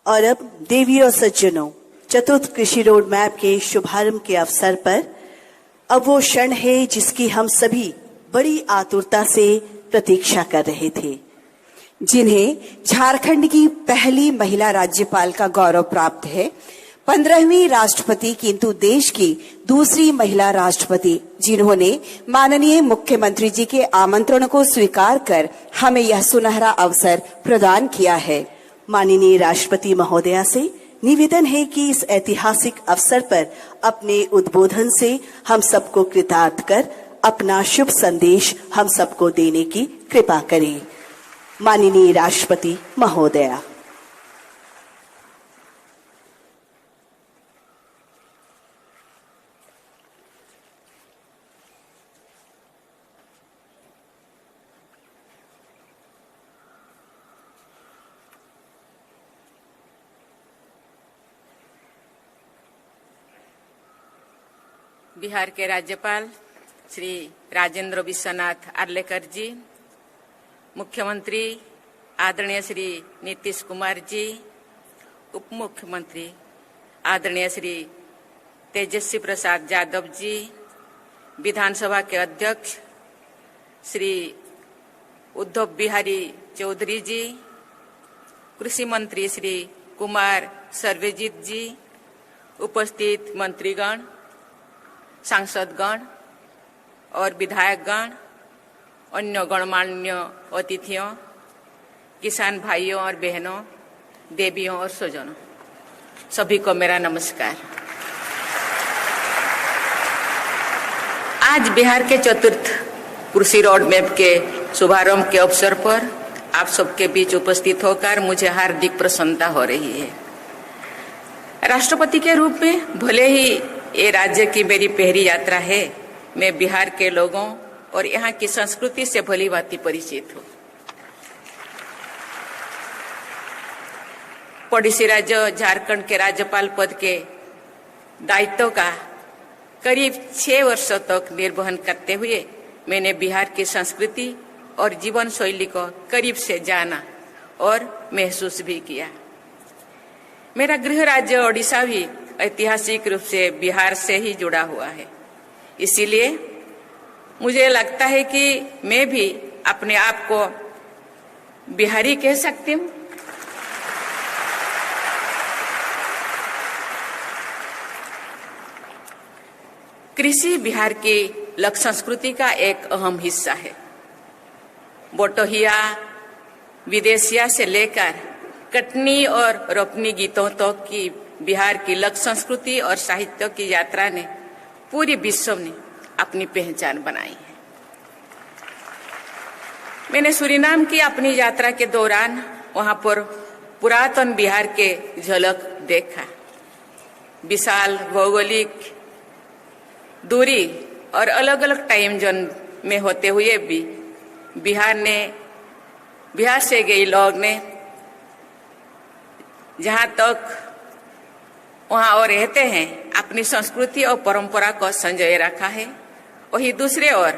और अब देवी और सज्जनों, चतुर्थ कृषि रोड मैप के शुभारंभ के अवसर पर अब वो क्षण है जिसकी हम सभी बड़ी आतुरता से प्रतीक्षा कर रहे थे, जिन्हें झारखंड की पहली महिला राज्यपाल का गौरव प्राप्त है, 15वीं राष्ट्रपति किंतु देश की दूसरी महिला राष्ट्रपति, जिन्होंने माननीय मुख्यमंत्री जी के आमंत्रण को स्वीकार कर हमें यह सुनहरा अवसर प्रदान किया है। माननीय राष्ट्रपति महोदया से निवेदन है कि इस ऐतिहासिक अवसर पर अपने उद्बोधन से हम सबको कृतार्थ कर अपना शुभ संदेश हम सबको देने की कृपा करें। माननीय राष्ट्रपति महोदया। बिहार के राज्यपाल श्री राजेंद्र विश्वनाथ आर्लेकर जी, मुख्यमंत्री आदरणीय श्री नीतीश कुमार जी, उप मुख्यमंत्री आदरणीय श्री तेजस्वी प्रसाद यादव जी, विधानसभा के अध्यक्ष श्री उद्धव बिहारी चौधरी जी, कृषि मंत्री श्री कुमार सर्वजित जी, उपस्थित मंत्रीगण, सांसदगण और विधायकगण, अन्य गणमान्य अतिथियों, किसान भाइयों और बहनों, देवियों और स्वजनों, सभी को मेरा नमस्कार। आज बिहार के चतुर्थ कृषि रोड मैप के शुभारंभ के अवसर पर आप सबके बीच उपस्थित होकर मुझे हार्दिक प्रसन्नता हो रही है। राष्ट्रपति के रूप में भले ही ये राज्य की मेरी पहली यात्रा है, मैं बिहार के लोगों और यहाँ की संस्कृति से भली भांति परिचित हूँ। पड़ोसी राज्य झारखंड के राज्यपाल पद के दायित्व का करीब 6 वर्षों तक निर्वहन करते हुए मैंने बिहार की संस्कृति और जीवन शैली को करीब से जाना और महसूस भी किया। मेरा गृह राज्य ओडिशा भी ऐतिहासिक रूप से बिहार से ही जुड़ा हुआ है, इसीलिए मुझे लगता है कि मैं भी अपने आप को बिहारी कह सकती हूँ। कृषि बिहार की लोक संस्कृति का एक अहम हिस्सा है। बोटोहिया, विदेशिया से लेकर कटनी और रोपनी गीतों तक की बिहार की लोक संस्कृति और साहित्य की यात्रा ने पूरे विश्व में अपनी पहचान बनाई है। मैंने सूरीनाम की अपनी यात्रा के दौरान वहां पर पुरातन बिहार के झलक देखा। विशाल भौगोलिक दूरी और अलग अलग टाइम जोन में होते हुए भी बिहार से गए लोग ने जहां तक वहां और रहते हैं अपनी संस्कृति और परंपरा को संजोए रखा है, वही दूसरे ओर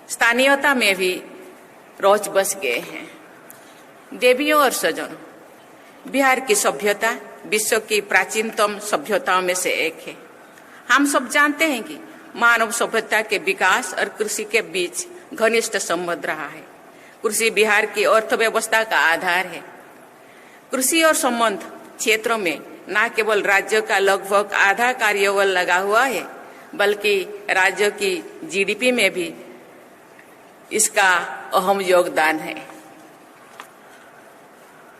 स्थानीयता में भी रोज बस गए हैं। देवियों और सज्जनों, बिहार की सभ्यता विश्व की प्राचीनतम सभ्यताओं में से एक है। हम सब जानते हैं कि मानव सभ्यता के विकास और कृषि के बीच घनिष्ठ संबंध रहा है। कृषि बिहार की अर्थव्यवस्था का आधार है। कृषि और संबंध क्षेत्रों में न केवल राज्य का लगभग आधा कार्यबल लगा हुआ है, बल्कि राज्य की जीडीपी में भी इसका अहम योगदान है।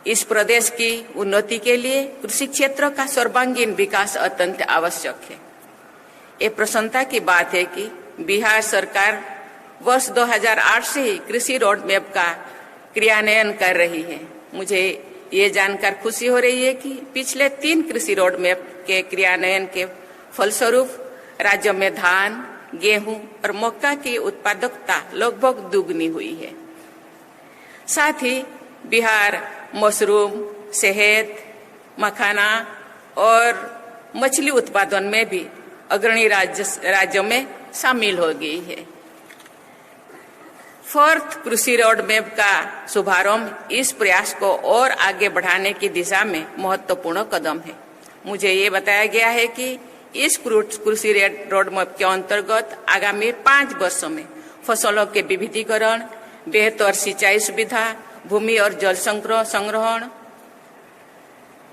इस प्रदेश की उन्नति के लिए कृषि क्षेत्र का सर्वांगीण विकास अत्यंत आवश्यक है। ये प्रसन्नता की बात है कि बिहार सरकार वर्ष 2008 से ही कृषि रोड मैप का क्रियान्वयन कर रही है। मुझे ये जानकर खुशी हो रही है कि पिछले 3 कृषि रोड मैप के क्रियान्वयन के फलस्वरूप राज्य में धान, गेहूं और मक्का की उत्पादकता लगभग दुगनी हुई है। साथ ही बिहार मशरूम, शहद, मखाना और मछली उत्पादन में भी अग्रणी राज्यों में शामिल हो गई है। फोर्थ कृषि रोड मैप का शुभारंभ इस प्रयास को और आगे बढ़ाने की दिशा में महत्वपूर्ण कदम है। मुझे ये बताया गया है कि इस कृषि रोड मैप के अंतर्गत आगामी 5 वर्षों में फसलों के विविधीकरण, बेहतर सिंचाई सुविधा, भूमि और जल संग्रहण,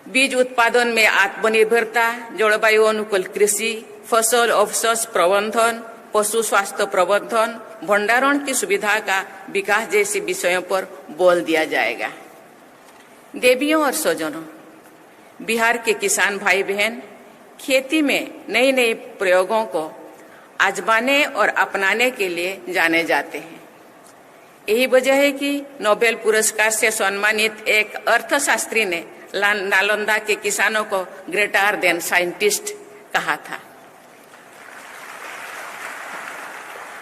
बीज उत्पादन में आत्मनिर्भरता, जलवायु अनुकूल कृषि, फसल अवशेष प्रबंधन, पशु स्वास्थ्य प्रबंधन, भंडारण की सुविधा का विकास जैसे विषयों पर बल दिया जाएगा। देवियों और स्वजनों, बिहार के किसान भाई बहन खेती में नए नए प्रयोगों को आजमाने और अपनाने के लिए जाने जाते हैं। यही वजह है कि नोबेल पुरस्कार से सम्मानित एक अर्थशास्त्री ने नालंदा के किसानों को ग्रेटर देन साइंटिस्ट कहा था।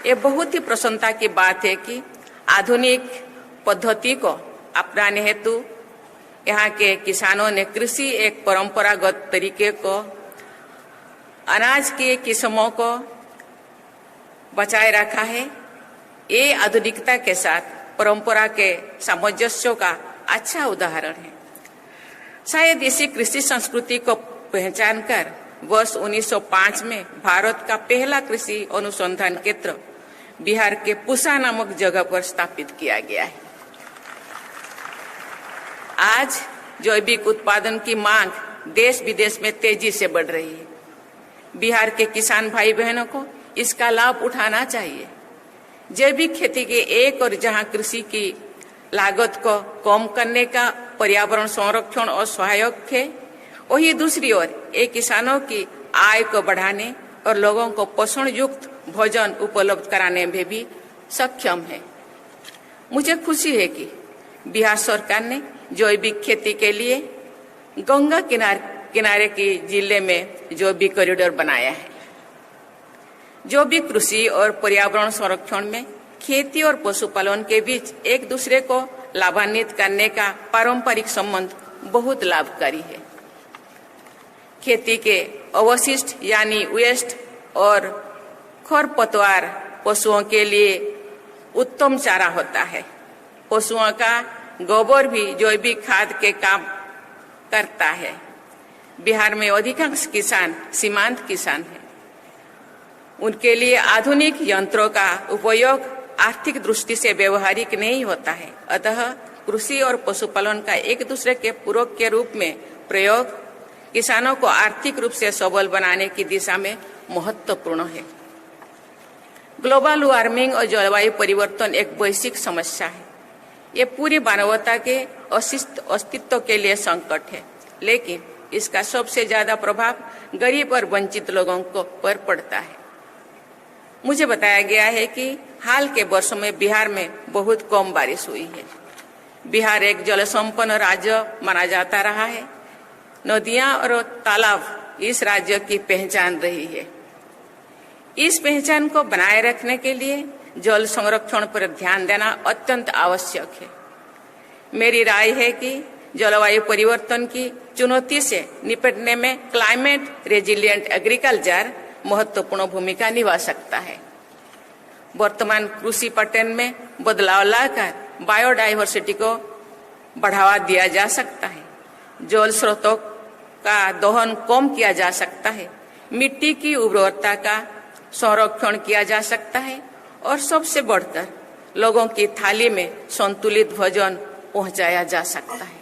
ये बहुत ही प्रसन्नता की बात है कि आधुनिक पद्धति को अपनाने हेतु यहाँ के किसानों ने कृषि एक परंपरागत तरीके को, अनाज की किस्मों को बचाए रखा है। ये आधुनिकता के साथ परंपरा के सामंजस्य का अच्छा उदाहरण है। शायद इसी कृषि संस्कृति को पहचान कर वर्ष 1905 में भारत का पहला कृषि अनुसंधान केंद्र बिहार के पूसा नामक जगह पर स्थापित किया गया है। आज जैविक उत्पादन की मांग देश विदेश में तेजी से बढ़ रही है। बिहार के किसान भाई बहनों को इसका लाभ उठाना चाहिए। जैविक खेती के एक और जहां कृषि की लागत को कम करने का पर्यावरण संरक्षण और सहायक है, वही दूसरी ओर ये किसानों की आय को बढ़ाने और लोगों को पोषण युक्त भोजन उपलब्ध कराने में भी सक्षम है। मुझे खुशी है कि बिहार सरकार ने जैविक खेती के लिए गंगा किनारे के जिले में जैविक कॉरिडोर बनाया है। जैविक कृषि और पर्यावरण संरक्षण में खेती और पशुपालन के बीच एक दूसरे को लाभान्वित करने का पारंपरिक संबंध बहुत लाभकारी है। खेती के अवशिष्ट यानी वेस्ट और खरपतवार पशुओं के लिए उत्तम चारा होता है। पशुओं का गोबर भी जैविक खाद के काम करता है। बिहार में अधिकांश किसान सीमांत किसान हैं। उनके लिए आधुनिक यंत्रों का उपयोग आर्थिक दृष्टि से व्यवहारिक नहीं होता है। अतः कृषि और पशुपालन का एक दूसरे के पूरक के रूप में प्रयोग किसानों को आर्थिक रूप से सबल बनाने की दिशा में महत्वपूर्ण है। ग्लोबल वार्मिंग और जलवायु परिवर्तन एक वैश्विक समस्या है। ये पूरी मानवता के अस्तित्व के लिए संकट है, लेकिन इसका सबसे ज्यादा प्रभाव गरीब और वंचित लोगों को पर पड़ता है। मुझे बताया गया है कि हाल के वर्षों में बिहार में बहुत कम बारिश हुई है। बिहार एक जल संपन्न राज्य माना जाता रहा है। नदियां और तालाब इस राज्य की पहचान रही है। इस पहचान को बनाए रखने के लिए जल संरक्षण पर ध्यान देना अत्यंत आवश्यक है। मेरी राय है कि जलवायु परिवर्तन की चुनौती से निपटने में क्लाइमेट रेजिलिएंट एग्रीकल्चर महत्वपूर्ण भूमिका निभा सकता है। वर्तमान कृषि पैटर्न में बदलाव लाकर बायोडायवर्सिटी को बढ़ावा दिया जा सकता है। जल स्रोतों का दोहन कम किया जा सकता है। मिट्टी की उर्वरता का संरक्षण किया जा सकता है और सबसे बढ़कर लोगों की थाली में संतुलित भोजन पहुंचाया जा सकता है।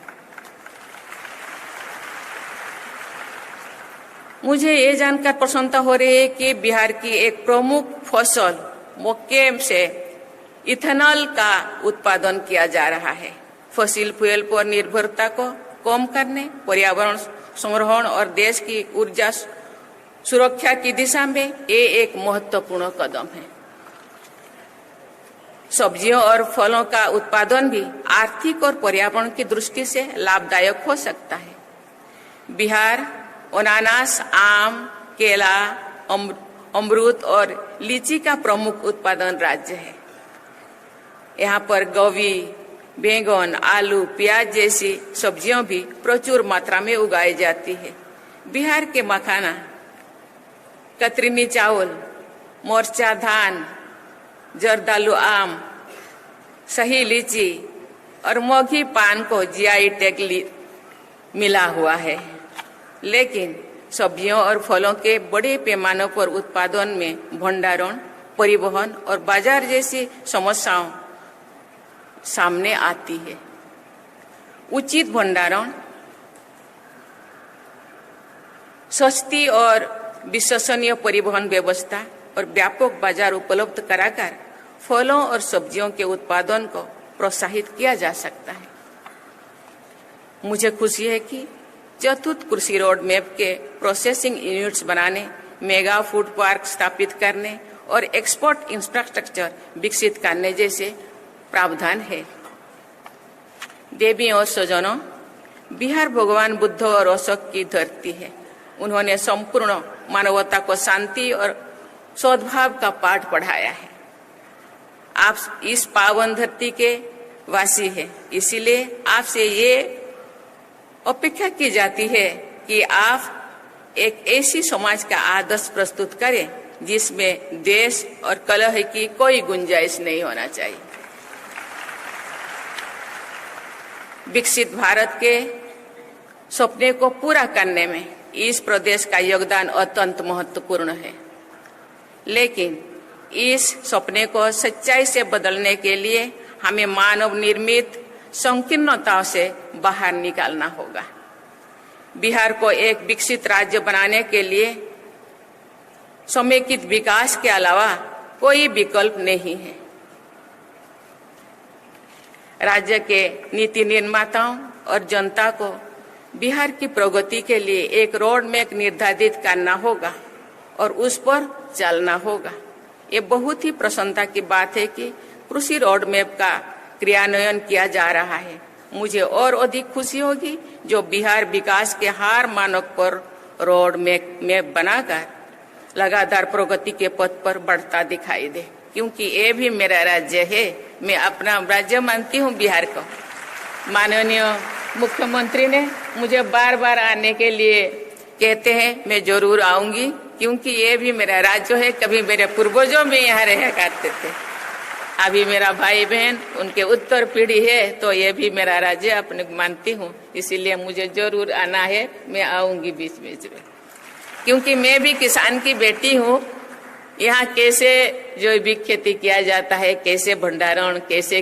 मुझे ये जानकर प्रसन्नता हो रही है कि बिहार की एक प्रमुख फसल मक्के से इथेनॉल का उत्पादन किया जा रहा है। फसिल फ्यूल पर निर्भरता को कम करने, पर्यावरण संरक्षण और देश की ऊर्जा सुरक्षा की दिशा में ये एक महत्वपूर्ण कदम है। सब्जियों और फलों का उत्पादन भी आर्थिक और पर्यावरण की दृष्टि से लाभदायक हो सकता है। बिहार अनानास, आम, केला, अमरूद और लीची का प्रमुख उत्पादन राज्य है। यहाँ पर गोभी, बैंगन, आलू, प्याज जैसी सब्जियां भी प्रचुर मात्रा में उगाई जाती है। बिहार के मखाना, कतरनी चावल, मोर्चा धान, जर्दालू आम, सही लीची और मौघी पान को जीआई टैग मिला हुआ है, लेकिन सब्जियों और फलों के बड़े पैमानों पर उत्पादन में भंडारण, परिवहन और बाजार जैसी समस्याओं सामने आती है। उचित भंडारण, सस्ती और विश्वसनीय परिवहन व्यवस्था और व्यापक बाजार उपलब्ध कराकर फलों और सब्जियों के उत्पादन को प्रोत्साहित किया जा सकता है। मुझे खुशी है कि चतुर्थ कृषि रोड मैप के प्रोसेसिंग यूनिट्स बनाने, मेगा फूड पार्क स्थापित करने और एक्सपोर्ट इंफ्रास्ट्रक्चर विकसित करने जैसे प्रावधान है। देवी और स्वजनों, बिहार भगवान बुद्ध और अशोक की धरती है। उन्होंने संपूर्ण मानवता को शांति और सद्भाव का पाठ पढ़ाया है। आप इस पावन धरती के वासी हैं, इसीलिए आपसे ये अपेक्षा की जाती है कि आप एक ऐसी समाज का आदर्श प्रस्तुत करें जिसमें द्वेष और कलह की कोई गुंजाइश नहीं होना चाहिए। विकसित भारत के सपने को पूरा करने में इस प्रदेश का योगदान अत्यंत महत्वपूर्ण है, लेकिन इस सपने को सच्चाई से बदलने के लिए हमें मानव निर्मित संकीर्णताओं से बाहर निकालना होगा। बिहार को एक विकसित राज्य बनाने के लिए समेकित विकास के अलावा कोई विकल्प नहीं है। राज्य के नीति निर्माताओं और जनता को बिहार की प्रगति के लिए एक रोड मैप निर्धारित करना होगा और उस पर चलना होगा। ये बहुत ही प्रसन्नता की बात है कि कृषि रोड मैप का क्रियान्वयन किया जा रहा है। मुझे और अधिक खुशी होगी जो बिहार विकास के हर मानक पर रोड मैप बनाकर लगातार प्रगति के पथ पर बढ़ता दिखाई दे, क्योंकि ये भी मेरा राज्य है। मैं अपना राज्य मानती हूँ बिहार को। माननीय मुख्यमंत्री ने मुझे बार बार आने के लिए कहते हैं, मैं जरूर आऊंगी, क्योंकि ये भी मेरा राज्य है। कभी मेरे पूर्वजों में यहाँ रहा करते थे, अभी मेरा भाई बहन उनके उत्तर पीढ़ी है, तो ये भी मेरा राज्य अपने मानती हूँ। इसीलिए मुझे जरूर आना है, मैं आऊंगी बीच बीच में, क्योंकि मैं भी किसान की बेटी हूँ। यहाँ कैसे जैविक खेती किया जाता है, कैसे भंडारण, कैसे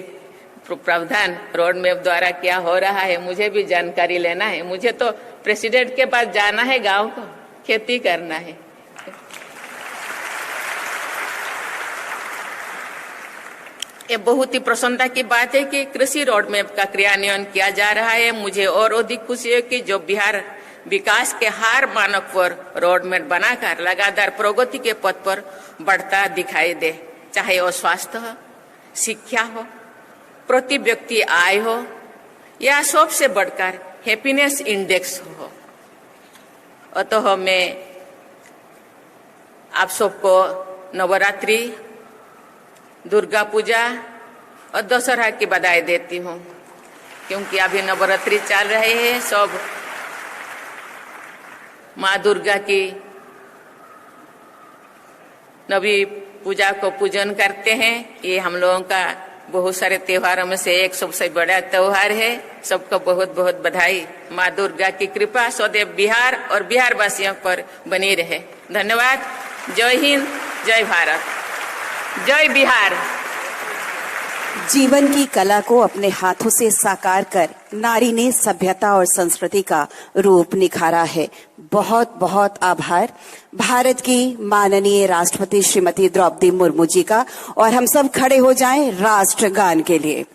प्रावधान रोड मैप द्वारा क्या हो रहा है, मुझे भी जानकारी लेना है। मुझे तो प्रेसिडेंट के पास जाना है, गांव को खेती करना है। ये बहुत ही प्रसन्नता की बात है कि कृषि रोड मैप का क्रियान्वयन किया जा रहा है। मुझे और अधिक खुशी है कि जो बिहार विकास के हर मानक पर रोड मैप बनाकर लगातार प्रगति के पथ पर बढ़ता दिखाई दे, चाहे वो स्वास्थ्य हो, शिक्षा हो, प्रति व्यक्ति आय हो, या सबसे बढ़कर हैप्पीनेस इंडेक्स हो। अतः मैं आप सबको नवरात्रि, दुर्गा पूजा और दशहरा की बधाई देती हूँ, क्योंकि अभी नवरात्रि चल रहे हैं। सब माँ दुर्गा की नवी पूजा को पूजन करते हैं। ये हम लोगों का बहुत सारे त्योहारों में से एक सबसे बड़ा त्योहार है। सबको बहुत बहुत बधाई। माँ दुर्गा की कृपा सदैव बिहार और बिहार वासियों पर बनी रहे। धन्यवाद। जय हिंद, जय भारत, जय बिहार। जीवन की कला को अपने हाथों से साकार कर नारी ने सभ्यता और संस्कृति का रूप निखारा है। बहुत बहुत आभार भारत की माननीय राष्ट्रपति श्रीमती द्रौपदी मुर्मू जी का। और हम सब खड़े हो जाएं राष्ट्रगान के लिए।